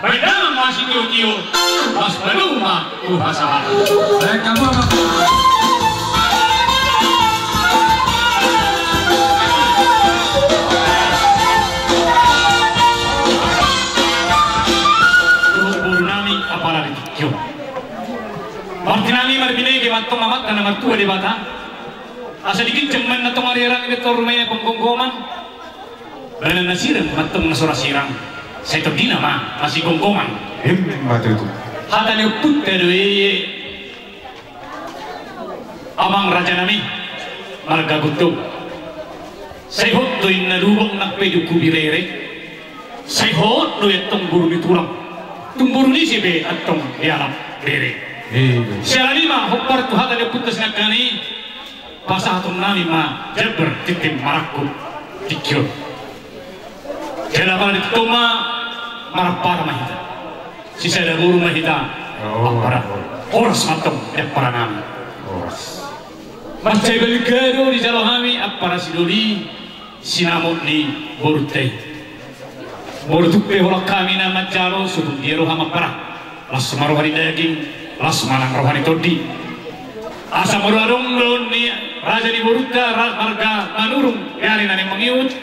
Baidang masih kiu-kiu, mas beluma kuhasa. Kamu apa? Martinani marbine ke matong amat karena mertua di bata. Asa dikit cemen na tumarira ini tormenya penggonggoman. Bana nasirang matong nasura sirang. Saya terdina mah masih gonggoman. Mati itu. Hata ni putte doye. Amang raja nami marga gutuk. Saya hot do inna lubang nak pedu kubirere. Saya hot do etong buru ditulang. Tumburu ni sibe atong dialam bere. Siapa ni mah hopar tu hata dia putus nak kani pasah tu nami mah jabber titim marakku tikyo. Jadi apa di toma marapar mahita. Sisa ada buru mahita. Para oras matong dia para nami. Macam belikado di jalan kami apa sidoli sinamut ni borutei. Borutupe holak kami nama jalo sudah dia rohama para. Las maruhari daging. Las malang rohani todi asa morarong ni raja di Boruta marga manurung yari nani mangiut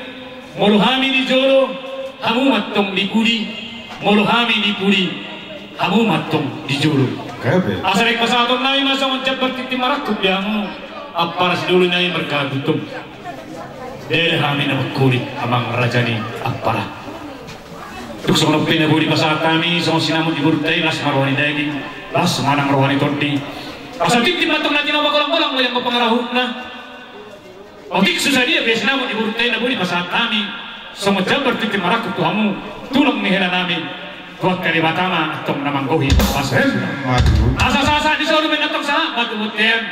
moluhami di jolo hamu matong di kudi moluhami di kudi hamu matong di jolo asa rek pasaton nami masa ngoncap bertiti marakut yang apa ras dulu nai marga gutum dere hami na kulit amang raja ni apara tuk sono pena budi pasar kami sono sinamut di Boruta las marwani daging las manang rohani todi asal tik matong natin ang magulang-gulang yang mapangarahut na o tik susah dia biasa namun di Boruta na budi pasal kami sama jabar tik marakut tuhamu tulang ni hela namin buat kali batama atong namanggohi asa-asa di soro menatong sahat batu butian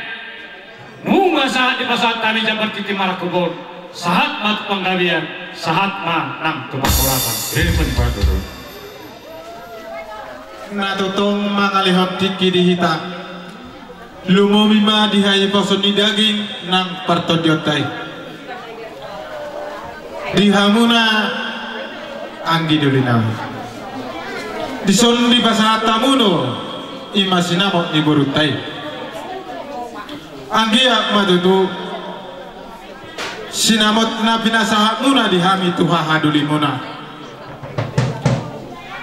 nunga sahat di pasal kami jabar tik marakubon sahat mat panggabian sahat ma nang tumakurakan natutong mangalihap tiki dihita lumumima dihayi poson di daging nang partodiotai dihamuna anggi dulinami dison di pasahatamuno imasinamo di Borutai anggi ak madudu sinamot na pinasahamuna dihami tuhahadulimuna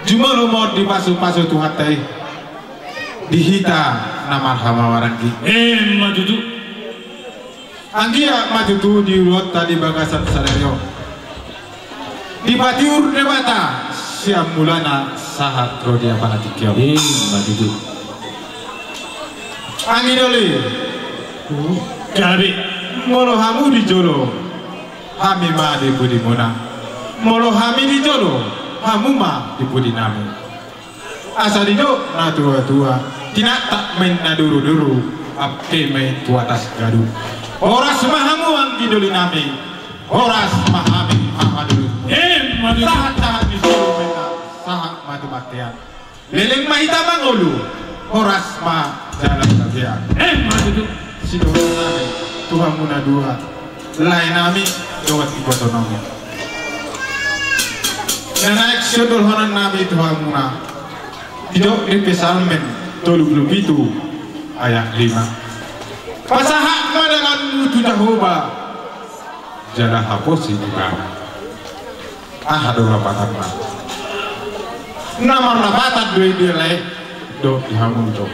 cuma rumor di pasu-pasu tuhatai dihita nama hamawarangi majudu anggi ya majudu di urut tadi bagasan saleryo di patiur debata siam mulana sahat rodia panatikyo majudu anggi doli jadi molo hamu di jolo hami ma di budi muna molo hami di jolo hamuma di budi nami asal itu na tua-tua tidak tak main na duru-duru ape main tua atas gaduh oras mahamu ang giduli nami oras mahami ahadulu sahat-sahat di solo mena sahat mati-matian leleng mahita mangolu oras ma jalan kagian majudu sidul nami Tuhan muna dua lain nami jawat ibotonomi naik syudul honan nabi Tuhan muna tidak dipesalmen tolu itu ayat 5 pasahak madalan mutu dahoba jalan haposi di bawah ahadu rapatan ma nama rapatan dua dilai do dihamun do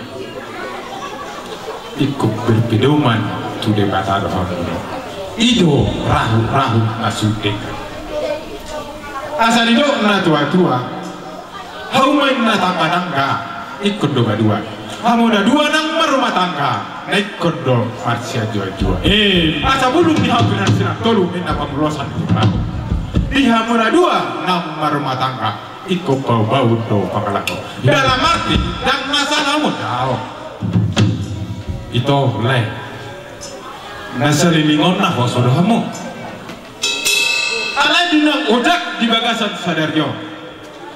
ikut berpedoman tu debata dohan ido rahu nasudek asal itu na tua-tua haumain na tangga ikut dua hamu na dua nang merumah tangga na ikut do marsia jua-jua asa belum dihampiran sinak tolu minna pemelosan dihamu na dua nang merumah tangga ikut bau-bau do pakalako dalam arti dan masalahmu tau itu leh nasalilingon na hosodohamu ala dinang udak di bagasan sadaryo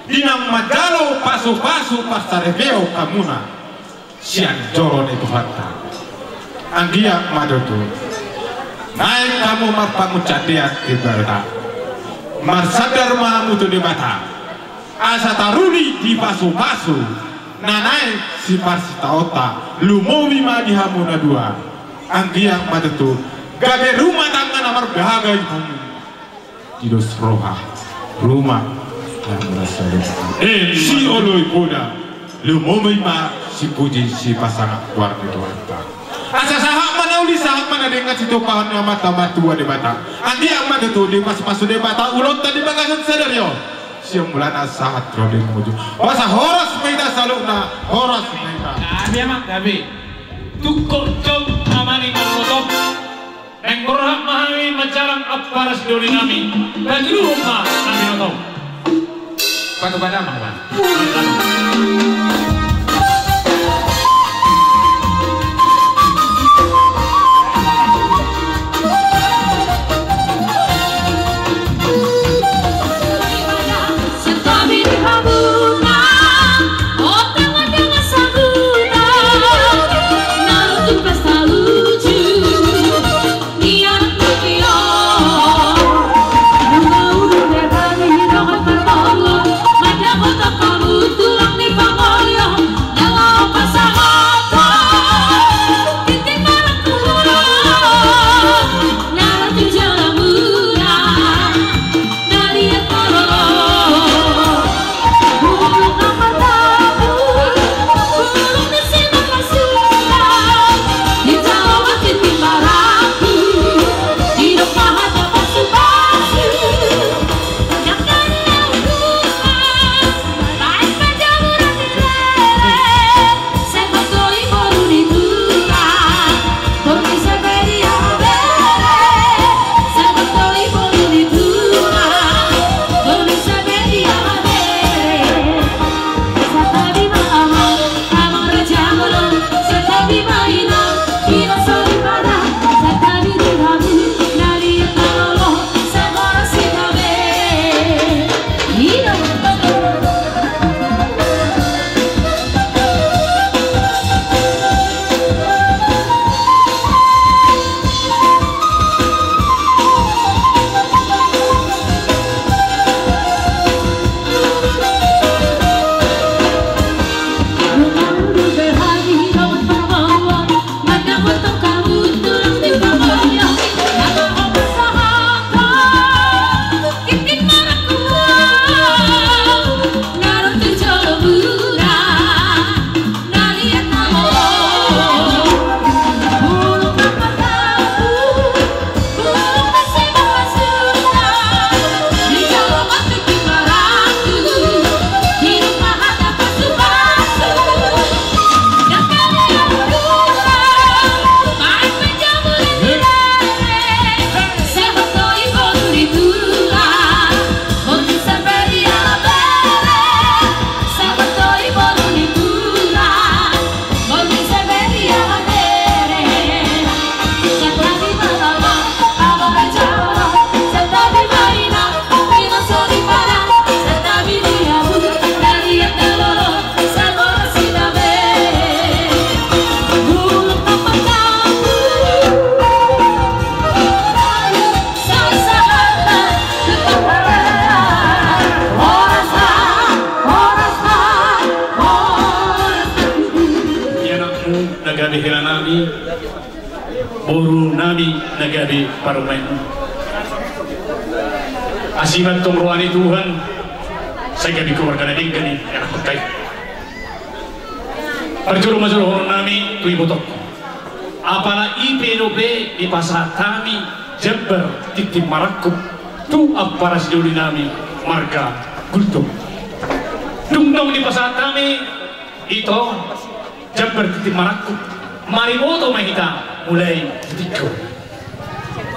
dinang madalo pasu-pasu pasareveo kamuna siang joron itu hatta anggia madotu naik kamu marpamu cadiat di bata marsadar mahamu tu di bata asa taruni di pasu-pasu nanai si pasitaota lumowi ma di hamuna dua anggiang matetu gabe rumah tangga nomor bahagia kamu tidos roha rumah yang merasa si oloi poda lumowi ma si puji si pasangan keluarga Tuanta asa sahak mana uli sahak mana dengan si topahan yang mata-mata de bata anggiang matetu di pasu-pasu de bata ulot tadi bagasan sederyo siang bulan asahat rolling muju. Wasa horas meida salukna horas meida. Gabi mak gabi. Tukok jom amani manotop. Engkorham mahami majarang aparas doli nami. Bajuru rumah nami notop. Patu pada mah. Boru nami nagabi parumain asimat tong rohani Tuhan saya gabi keluarga nading gani yang pekai perjuru majur horon nami tui botok apala IPNOB di pasar kami Jember titip Marakup tu aparas duli nami marga gultung dungdong di pasar kami itu Jember titip Marakup marimoto mahita mulai tiga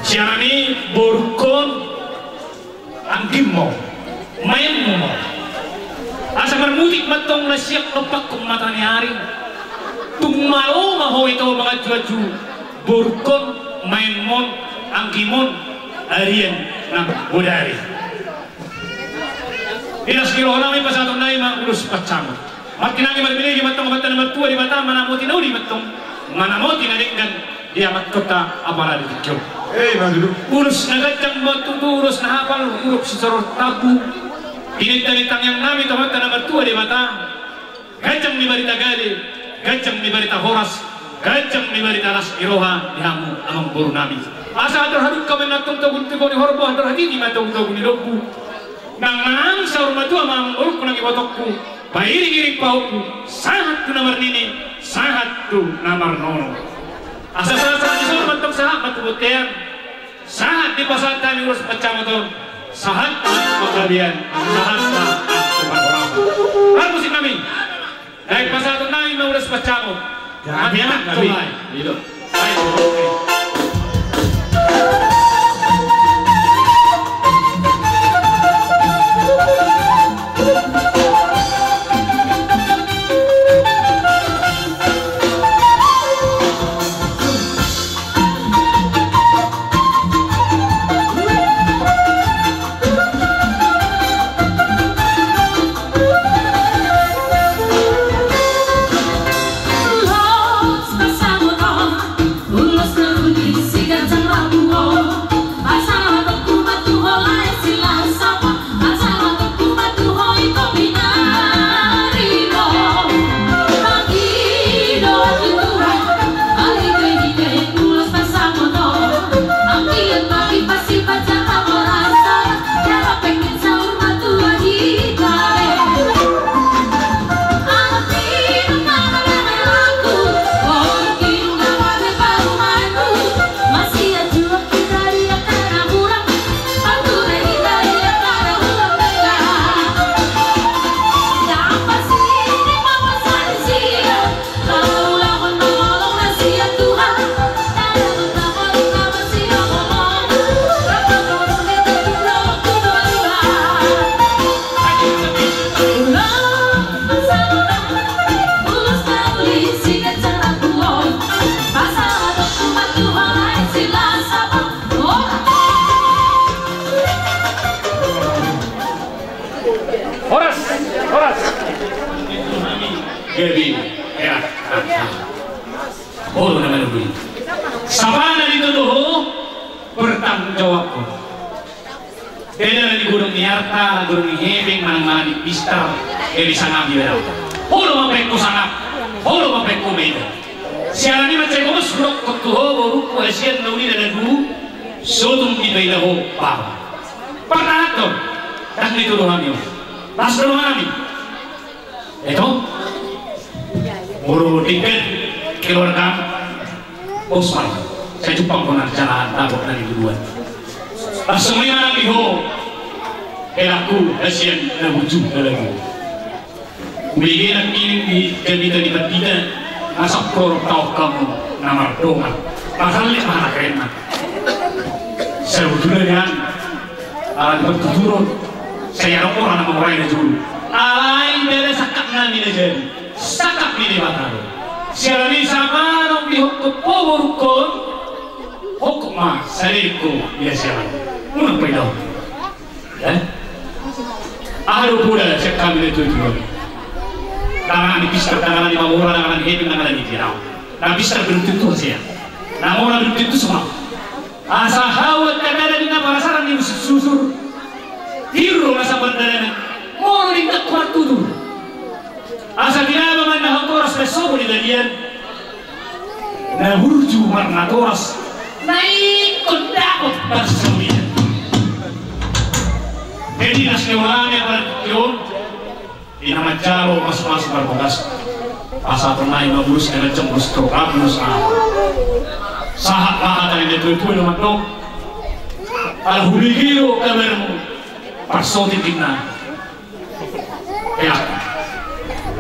siang ini borukon anggimo main mo asa bermudik matong nasiak lepak kung matani hari tung malo maho ito mga juaju borukon main mon anggimon harian ng budari inas kiro namin pasatong na yung ulus patsamo makinagi malibinigi matong batan na matua di bata manamuti na uli matong manamuti na rin dia mat kota apara di kyo madudu urus nagacang batu urus na hapal urus si sorot tabu Kinitang yang nami tamat na mertua di mata. Gajang di barita gali, gajang di barita horas, gajang di barita las iroha dihamu amang buru nami. Asa terhadap kami natong tagun tigo ni horbo terhadap di matong tagun ni lobu. Nang nang sa rumatu amang uruk nang ibotokku. Pairing-iring pauku, sangat tu namar nini, sangat tu namar nono. Asa saat di sana matong sahabat butian, sangat di pasar kami urus pecah motor, sangat kalian, sangat orang. Kan musik kami, dari pasar tu kami urus pecah motor. Kami anak kami, itu. Jadi, ya, oh namanya begini. Sabana itu tuh bertanggung jawab. Beda di Gunung Niarta, Gunung Hebeng, mana-mana di Pistar, di sana biar. Holo mapekku sana, holo mapekku beda. Siaran ini macam kau suruk ketuho baru kuasian nauni dan dulu, sotum di beda ho paham. Pernah tuh, tak itu doang yo, tas doang kami. Itu. Buru tiket keluarga Osman saya jumpa konar jalan tabok dari duluan semuanya lagi ho elaku asian na wujud lagi umigay kining di ganito di batida masak korok tau kamu namar dongan pasalit mana keren saya wujudnya kan alat bertuturun saya orang nama orang dulu alai dari sakak nani jadi sakap ni bataro. Siapa ni sama orang di hukum powerukon hukum mah salirku dia siapa? Mana payah? Aharu pula cekam itu juga. Tangan di pistar, tangan di mawar, tangan di hebing, tangan di tirau. Nah pistar belum tentu saja. Nah mawar belum tentu semua. Asa hawat kadang di nama rasaran di susur. Tiru masa bandara. Mau ringkat kuat tuh. Asa dinama man nahatoras na sobo ni Daniel na hurju man natoras na ikot-dakot para sa samuyan. Jadi nas newalami ang yun inamadjaro mas-mas barbugas asa tunay mabulus na nadyang gusto kabulus sahat-lahat ang ito naman to al-huligiro kamer mo parsotin tignan kaya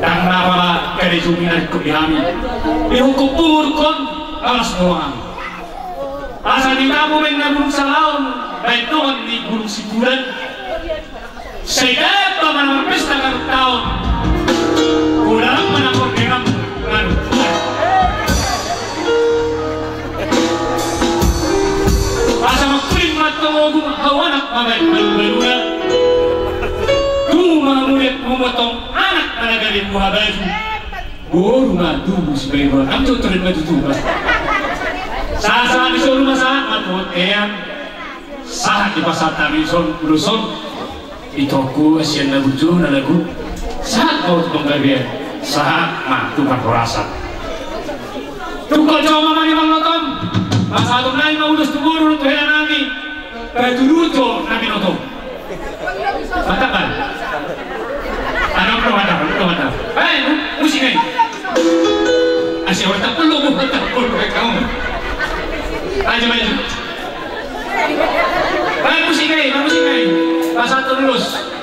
dan nama dari juminan kami dihukum purkon alas doang asal di tamu menabung salaun baik doang di gunung Sibulan sehingga paman pesta kan tahun kurang menakut dengan asal makuling matong hawanak paman baru-barunya murid memotong anak anak dari buah baju. Oh rumah tubuh sebagai orang tuh terima tuh mas. Saat di rumah saat matut yang saat di pasar kami son beruson itoku asian na bujo na lagu saat kau tunggabian saat mah tukar korasa tukar jawa mama ni manglotom masa atom nai mau udus tuguru tu hela nami kaduruto nami notom matakan ano mata musik ni asyik orang tak perlu kamu aja maju musik ni pasal terus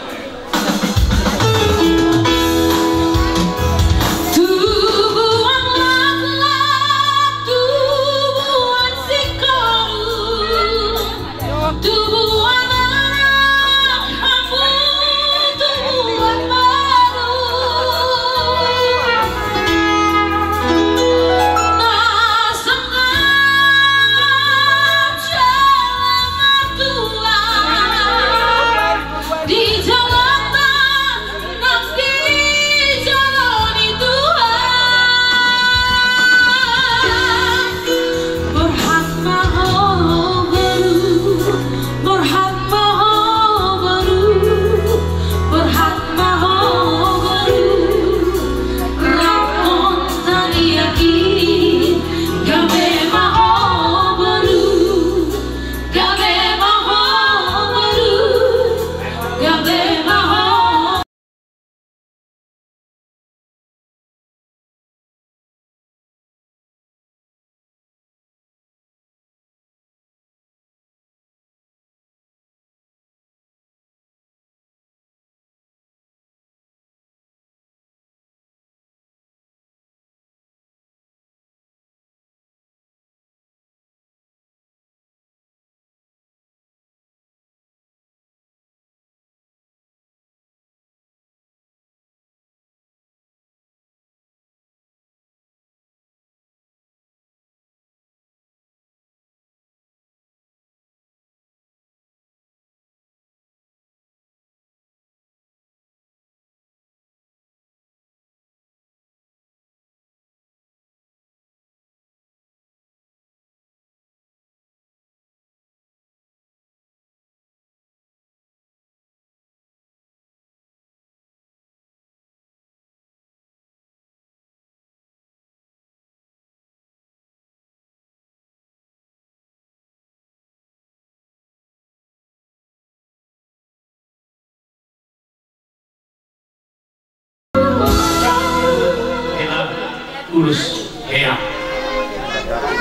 urus hea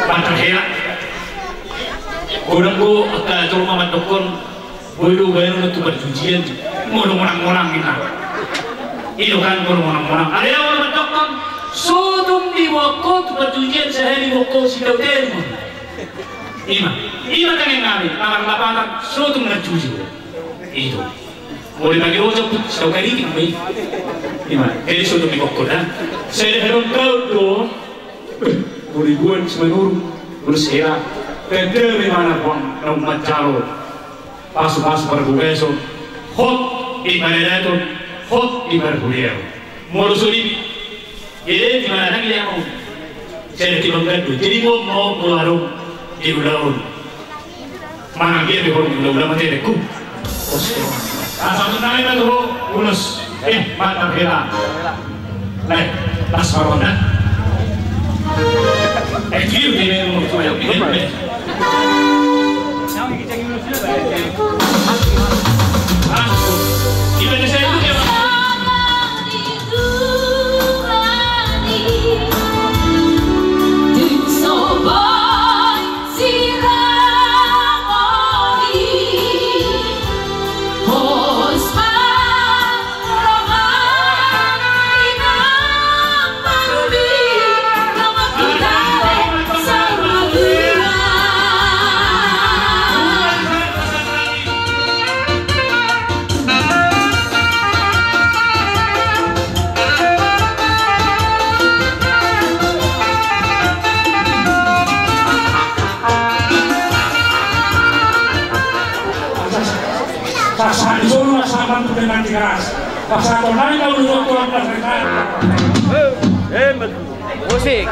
pantai hea orang ko akan turun mamat dokon boido bayar untuk berjujian ngurang-ngurang kita itu kan ngurang-ngurang ada yang mamat dokon sodom di wako untuk berjujian sehari wako sidau temu ima kan yang ngari kamar lapangan sodom berjuji itu boleh bagi rojo pun sidau kari kita baik jadi sodom di wako dah saya dah kau tu ribuan semenur bersihah tender di mana pun nomor jalo pasu-pasu bergueso hot di mana itu hot di bergulir morosuri jadi di mana lagi yang mau saya di bangkadu jadi mau keluarung di ulang mana dia di ulang mati deku asal tunai itu ulus mata hela naik tas corona kiri dia mau coba ini dengan keras. Pasal konai kau dulu kurang terdekat. Musik.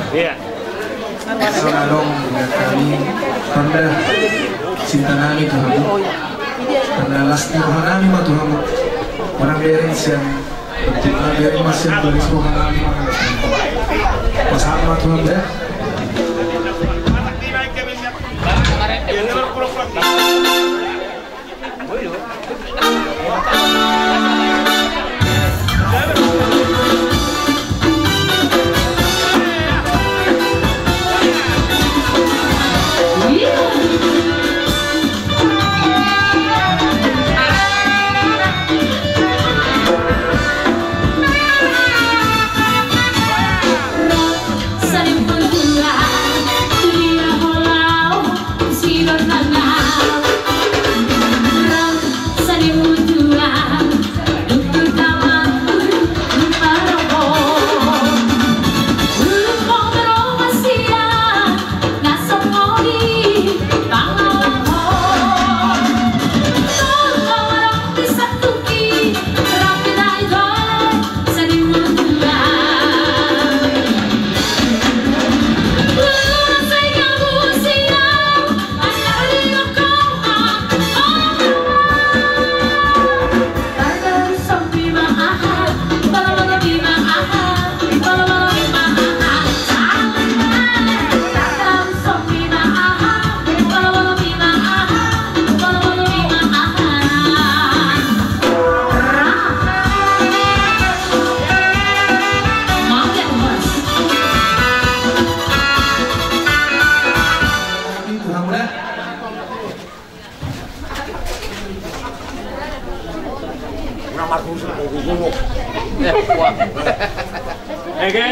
Iya. Salam kami Anda cinta nami Tuhan karena lasti Tuhan nami mah Tuhan orang beres yang orang beres masih beri Tuhan nami pasal Tuhan ya.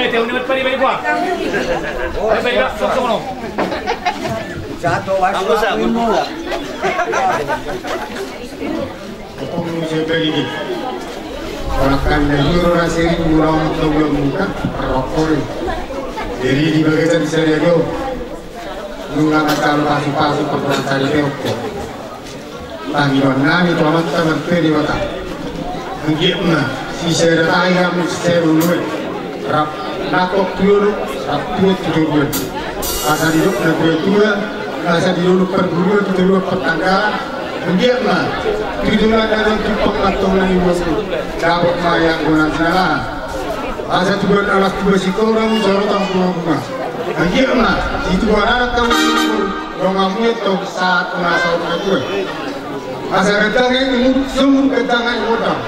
Tiap menit pari buah. Pari sok. Satu waktu semua. Potong siapa ini? Orang kami dulu rasanya kurang untuk muka rokok. Jadi di bagian saya itu nunggu kalau pasu perbuatan cari rokok. Tanggilan nami teman-teman peri mata. Enggaknya si saya datang kami saya dulu. Rap nakok dulu, rap dulu. Asal hidup negeri tua, asal hidup perburu dulu petangga. Enggaknya tidurlah dalam tempat atau lagi bosku. Dapat mayang guna sana. Asal tujuan alas tujuh si korang jorotan bunga. Enggaknya itu anak kamu rongamu itu saat menasau itu. Asal ketangan ini semua ketangan orang.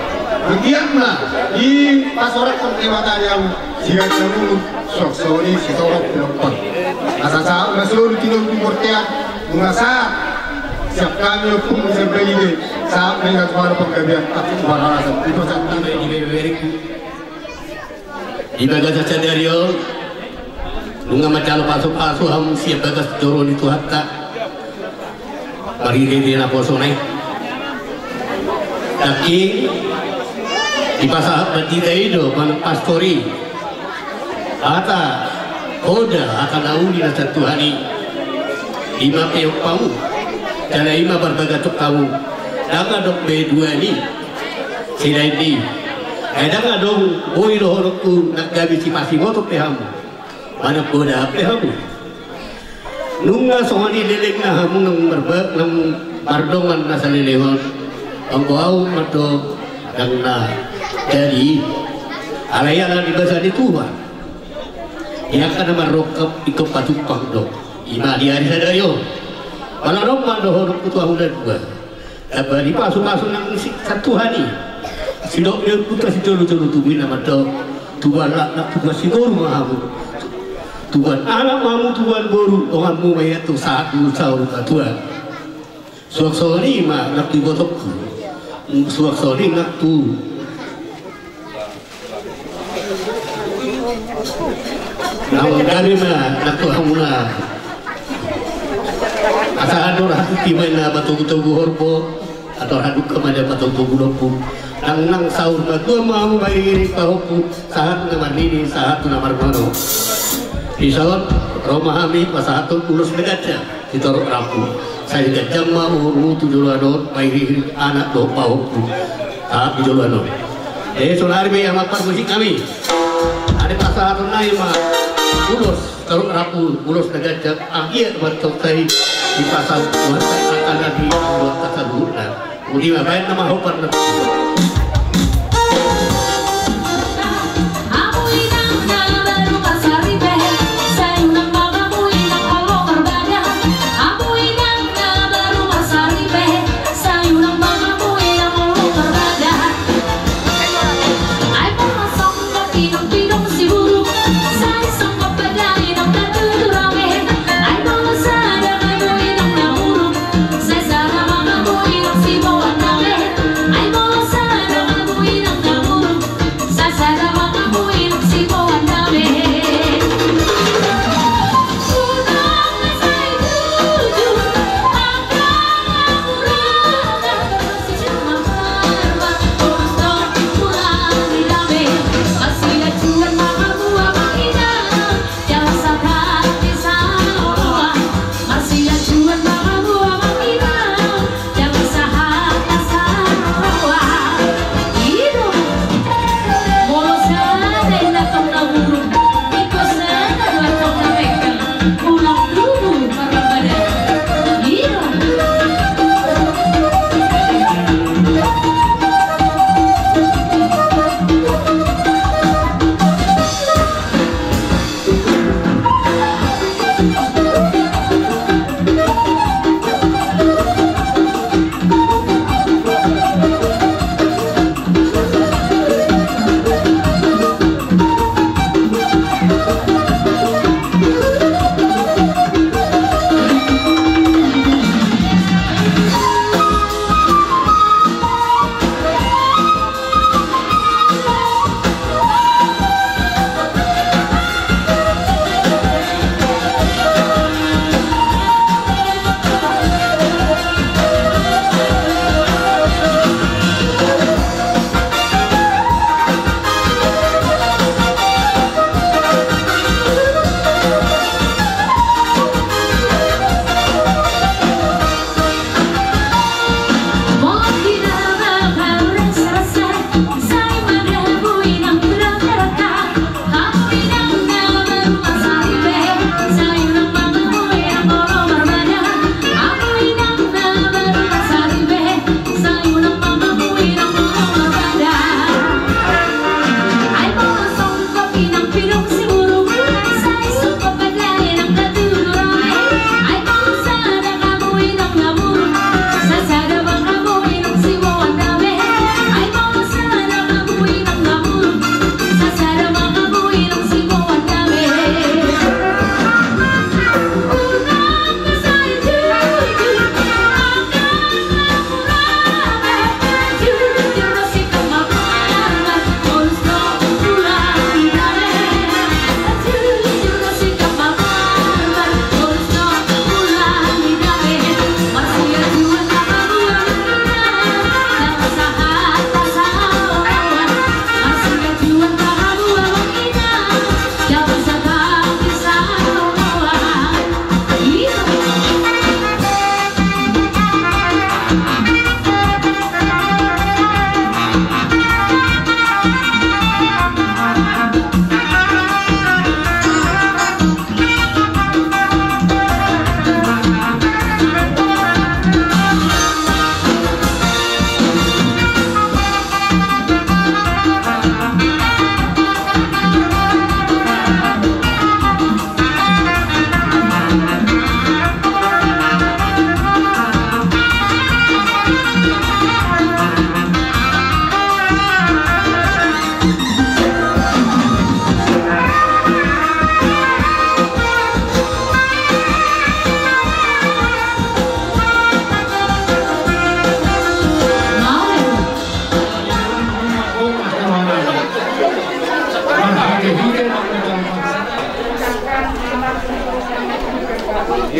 Enggaknya di pasoran tempat yang jika kamu sok ini si torok pelopon. Asal saat masuk tidur di portian mengasa siap kami pun sampai ini saat mengingat para penggabian tapi para itu saat ini beriku. Ibadah saja dari yo, nunggu macam pasu ham siap bagas turun itu hatta. Bari ini nak kosong tapi di pasal berita itu mana pastori ata koda akan nauni na satu hari ima peok kamu karena ima berbagai kamu daga dok bedua ni sila ini daga dong boy rohorku nak gabi si pasi moto pehamu mana koda pehamu nunga sohani lelek na hamu nang berbak nang bardongan na salilehon ang kuau mato nang na jadi alayan di bahasa di Tuhan yang kana marokap ikut patupang dok ima di hari sadayo kalau dok mandoh dok tuah udah dua tapi di pasu nang satu hari si dok dia putra si jolu tubuh nama dok tuan nak tugas si guru mahamu tuan anak mamu tuan boru orangmu mayat tu saat dulu sahur tuan suak sori mah nak dibotokku suak sori nak tu namun kami mah nak tu hamuna asal ador hati mana batu-batu horbo atau haduk kepada batu-batu lopu nang sahur batu mau bayar kahopu saat namar ini saat namar mano di saat rumah kami pas satu ulus negaja ditorok rapu saya gajah mau tujuh ador bayar anak do kahopu saat tujuh ador solari yang makan musik kami ada pasal naik mah ulos kalau rapu ulos negajak akhir bertok tadi di pasal buatan akan di buat kata dulu Udi main nama hopar nanti.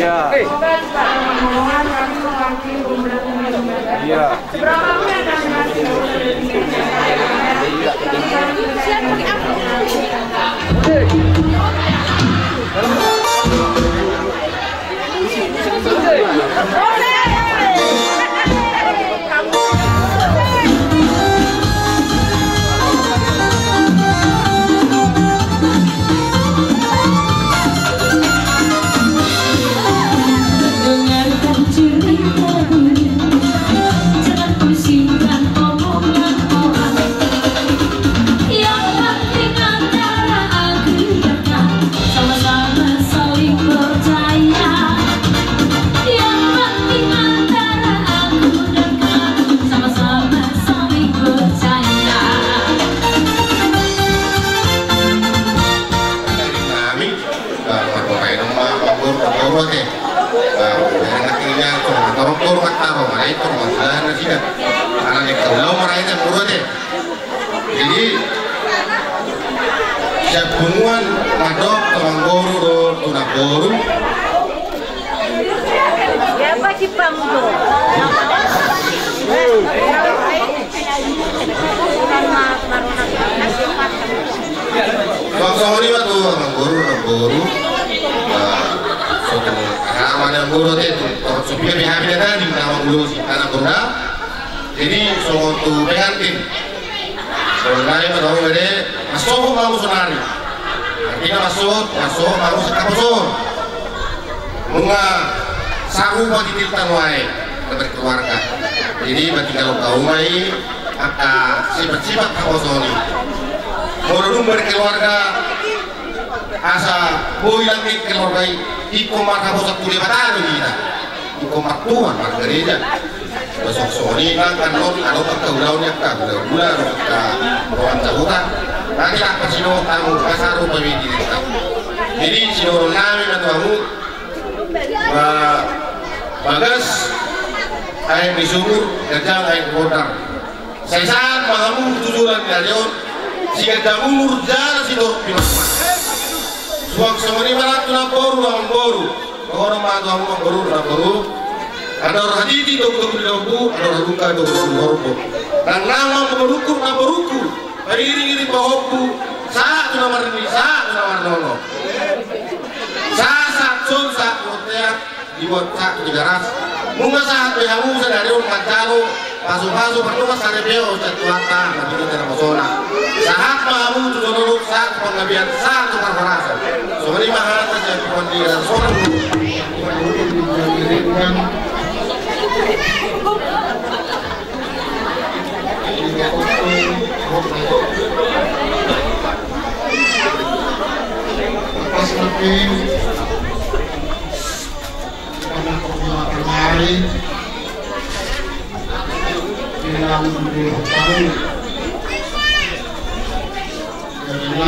Iya. Iya. torok taro marai itu masalah nasi dah karena dia kalau marai itu buruk deh jadi siap bunguan ngadok temanggoro do tunagoro ya apa sih pangdo Bangsa ini waktu nagoro suatu aman yang guru itu supaya pihaknya tadi nama guru si anak guru jadi suatu pengantin sebenarnya pada orang ini masuk mau sonari artinya masuk mau sekapusur bunga sahu bagi tiltan wae berkeluarga jadi bagi kalau kau mai maka sifat-sifat kapusoni mau berkeluarga asa boilang di keluarga iko markapos at kuliah matalo kita iko martuan margarida besok sore kan non ano pagkaulaw niya ka gula ka ruang cabutan nanti apa sino tamu pasaro pamili kita jadi sino namin na tamu bagas ay misumur kerjaan ay kodar sa isaan pangamu tutulan ngayon si kadamumur dyan si Dor Pinasma suang semua malah tu namboru, orang mahu namboru. Ada orang haditi dokter di lampu, ada orang luka dokter di lampu. Dan nama namboruku, iri bahoku, saat tu namar ini, saat tu namar nono. Saat kotea dibuat sak 300. Munga saat behamu sadari orang kancalo, pasu pertama sare beo catuata, nanti kita terpesona. Saat mahu tu nono saat pengabian saat tu perforasa. Soalnya mahal saja pendidikan seorang pas lebih pada perjalanan hari dalam 20 tahun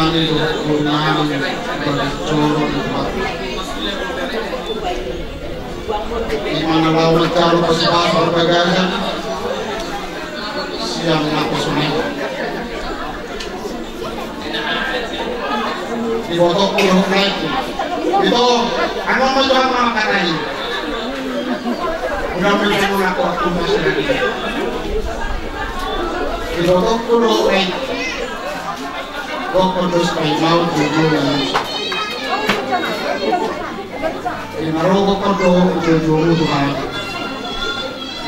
dari itu gunakan bercorong di mana lawan caro pesibas berbagaian siang aku sunyi di foto kurung naik itu aku mau coba makan lagi udah mencoba aku waktu masih lagi di foto kurung naik Kokodos kay mau tujuan. Inarogo kodo tujuan Tuhan.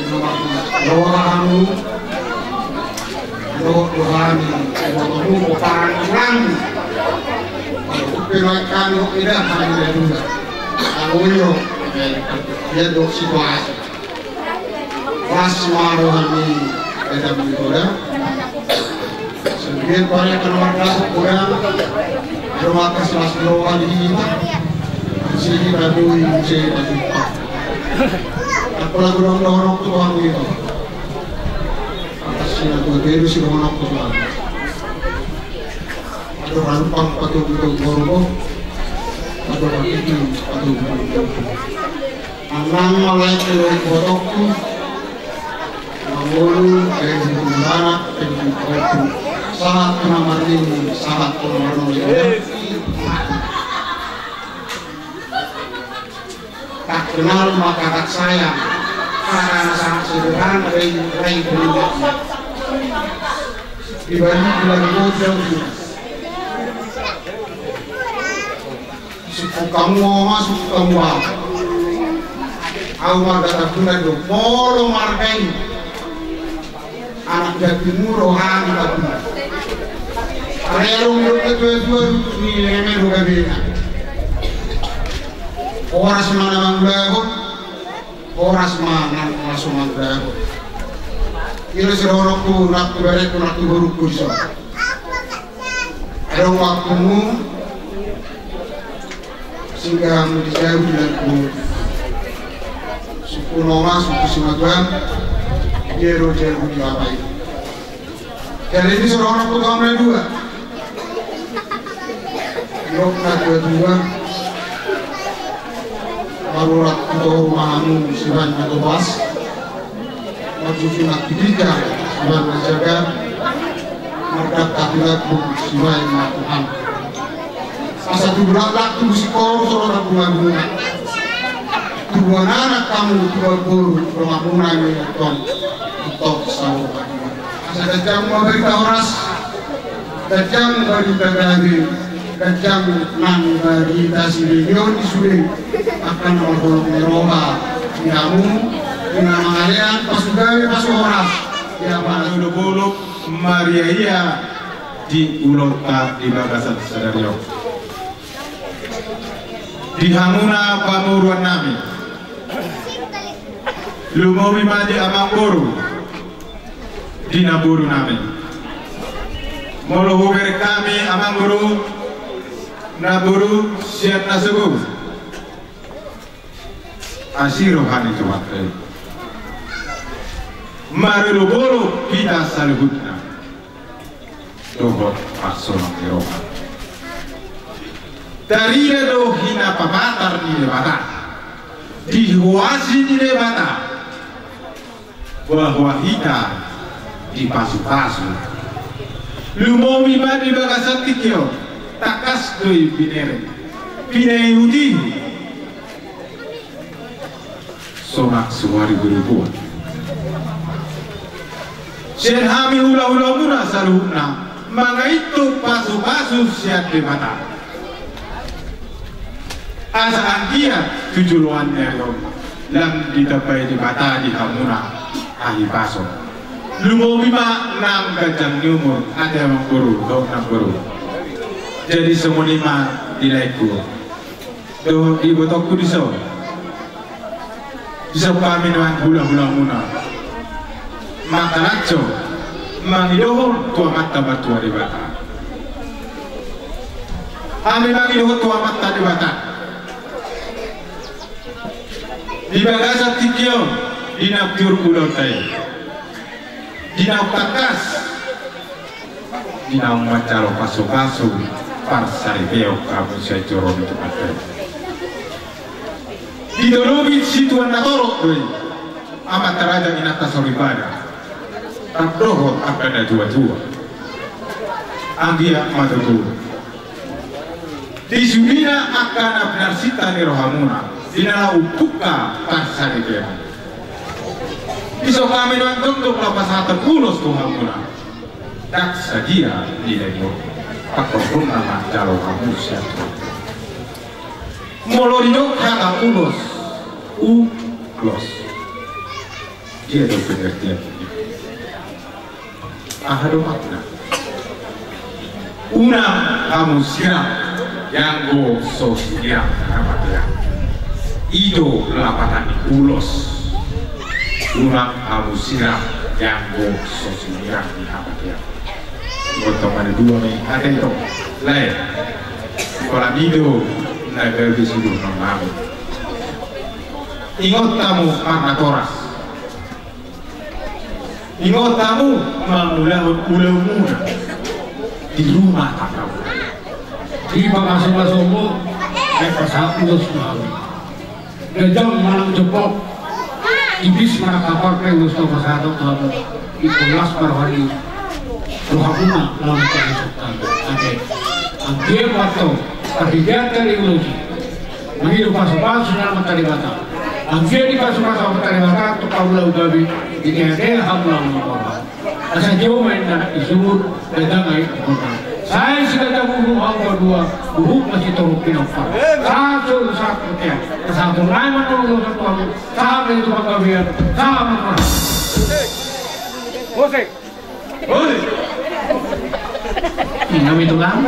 Inarogo Tuhan. Inarogo Tuhan. Pero kami tidak hanya dulu. Aluyo dia dok situasi. Pas malu kami kita berdoa. Sebagian banyak keluarga kurang rumah kelas doa di sini baru ini aku lagu dorong Tuhan itu atas sini aku baru sih dorong Tuhan ada rampang patuh dorong ada itu patuh anang mulai dari botokku namun dari mana dari sahat nama ini sahat nama tak kenal maka tak sayang karena sangat sederhana rai beribadah dibanding bulan modal suku kamu suku kamu awal datang bulan itu molo markai anak jatimu rohani tapi Arelo murke dua ni lemen rugabina. Oras mana manglago, oras mana masuk manglago. Kira serorok tu nak beret tu nak baru kurso. Ada waktumu sehingga dijauh dengan ku. Suku Noma, suku Sumatera, dia jauh di apa ini. Jadi ini serorok tu kami dua. Lokna dua marurat ito mahanong siwan nagabas magsusunat tiga siwan najaga magdagkagulat buk siwan na Tuhan asa dulak tu si koro soro bunga-bunga dua anak kamu dua guru rumah bunga ini untuk sahur asa dajang memberi kauras dajang beri dagagi dajang nang beri dasi milion isuling akan mengolong meroha kamu dengan mengalian pasugawi pasuhoras ya mana bulu Maria iya di ulota di bagasan sadario di hamuna pamuruan nami lumowi madi amang boru di naburu nami molo hubere kami amang boru naburu siat nasebu asiro hani cumakre marilu boru kita salihutna dohot asona kiroha dari do hina pamatar ni lebata dihuasi ni lebata bahwa kita dipasu-pasu lumomi madi bagasan tikyo takas doi binere pinai udihu sonak suari beribuan sen hami hula-hula muna saluhna mga itu pasu-pasu siat di mata asa angkia tujuan nero lam ditapai di mata di hamuna ahi paso lumomi ma nang kajang nyumur ada yang guru dong nang guru jadi semua lima dilaiku do ibu tokku diso kami dengan hula-hula muna makalaco mangidohon tua mata batua di bata kami mangidohon tua mata di bata di bagasa tikyo di naptur ulotai di naptakas di namacalo paso-paso parsaribeo kamu saya coron itu pakai di dolobi situan natoro amat teraja inata soribada takdoho akada dua-dua anggia matutu di sumina akan benar sita ni rohamuna dinala upuka parsaribeo iso kami doang tungtung lapas hatan ulos rohamuna tak sadia nilai mo pakopun nama jalo kamu siapa moloriok hanga ulos ulos dia do pengertian ahado makna una kamu siram yang go so siram apa dia ido lapatan ulos una kamu siram yang go so siram apa dia potong ada dua nih ada itu lain kalau ido na berdi sidu namamu ingot tamu karena toras ingot tamu mengulahun ulamuna di rumah kamu di pangasong-asongmu pesapul semawi gajang malang jepok ibis mana kapal gusto pasado kamu ikulas parwari rohapuna dalam kehidupan oke angkir waktu kerjaan dari ulogi begitu pasu-pasu dalam terlibat angkir di pasu-pasu terlibat untuk kaulah ugabi ini ada hamlah mengorban asa jauh main dan isur dagang air korban saya sudah tahu hamba dua buhuk masih turun pinopar satu ya satu lain menurut satu sama itu penggabian sama musik musik kami tukang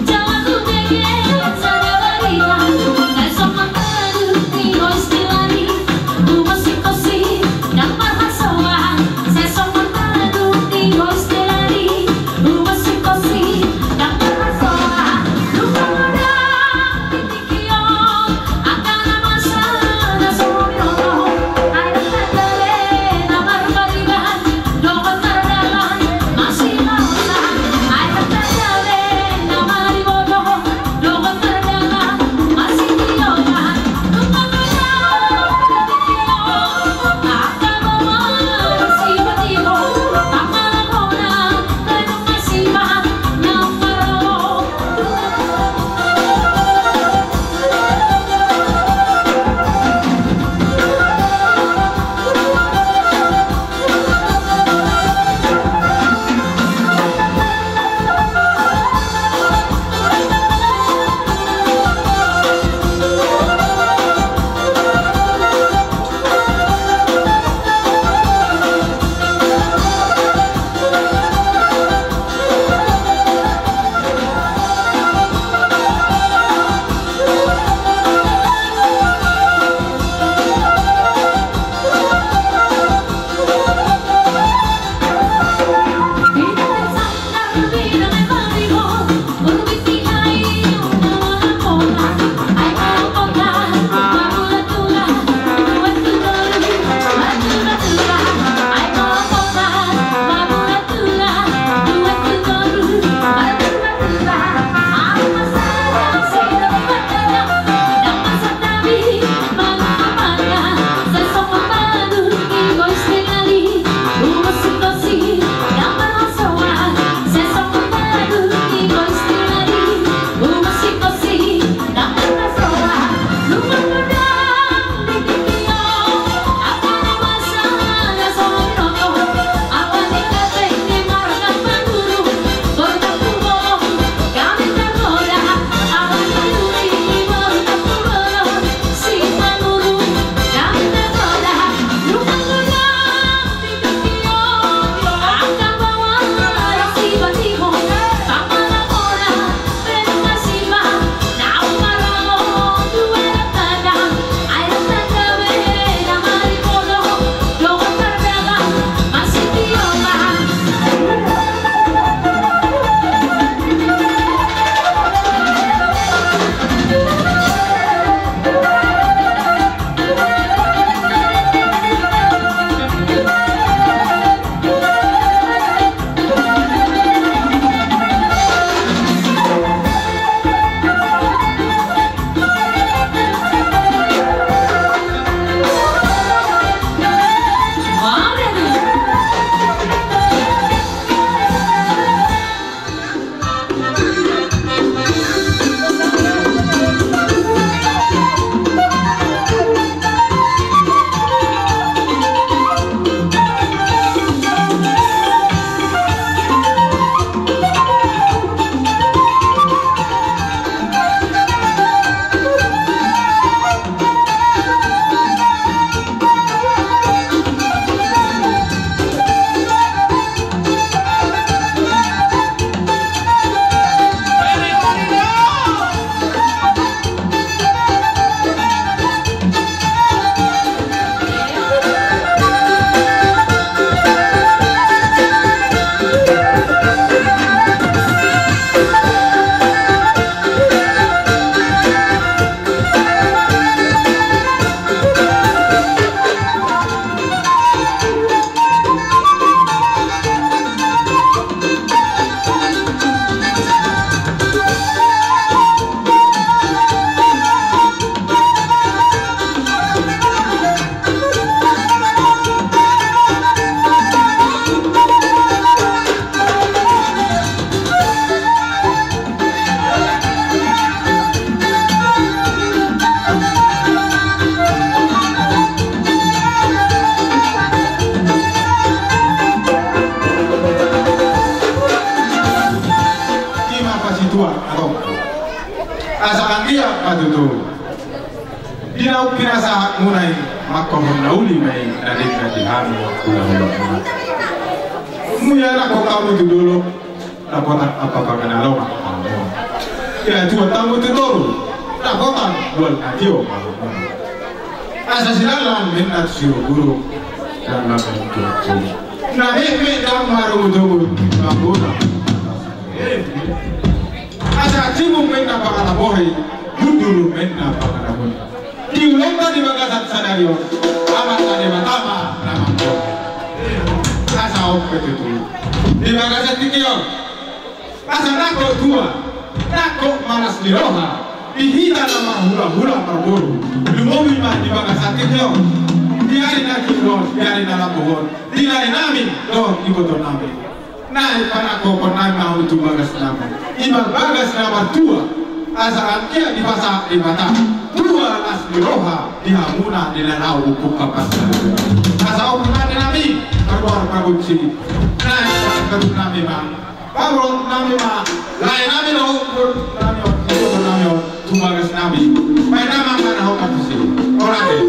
Jawa Tinasa mulai makom nauli mai dari kadihan ulang-ulang. Muyara kau kamu itu dulu dapat apa pakai lo? Ya cuma tamu itu dulu dapat buat adio. Asasilan minat siu guru dan lakukan itu. Nah ini dah maru dulu ngabuna. Asa cium minat pakai bohai, dulu minat pakai bohai. Diulang tadi bagasat sadario, amat tadi batama nama kau. Asa opet itu. Di bagasat tikio, asa nako tua, nako malas diroha, dihita nama hula-hula berburu. Lumobi mah di bagasat tikio, diari naki don, diari dalam pohon, diari nami don iboton nami. Nah, panako pernah mau itu bagas nama. Iba bagas nama tua, asa antia di pasar di mata. Dua as di roha di hamuna di lanau upuk kapas. Asal upuk nami keluar pagunci. Nah, kadut nami bang. Pabrong nami bang. Lain nami lo upuk nami on. Itu nami on. Tubagas nami. Main nama mana ho katusi. Orang deh.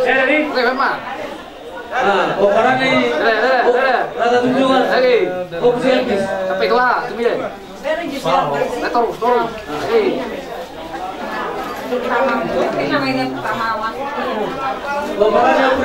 Saya nih. Oke, Pak. Nah, koparan nih. Rata tunjungan lagi. Fokus lagi. Sampai kelah, sembilan. Terus. Koparan yang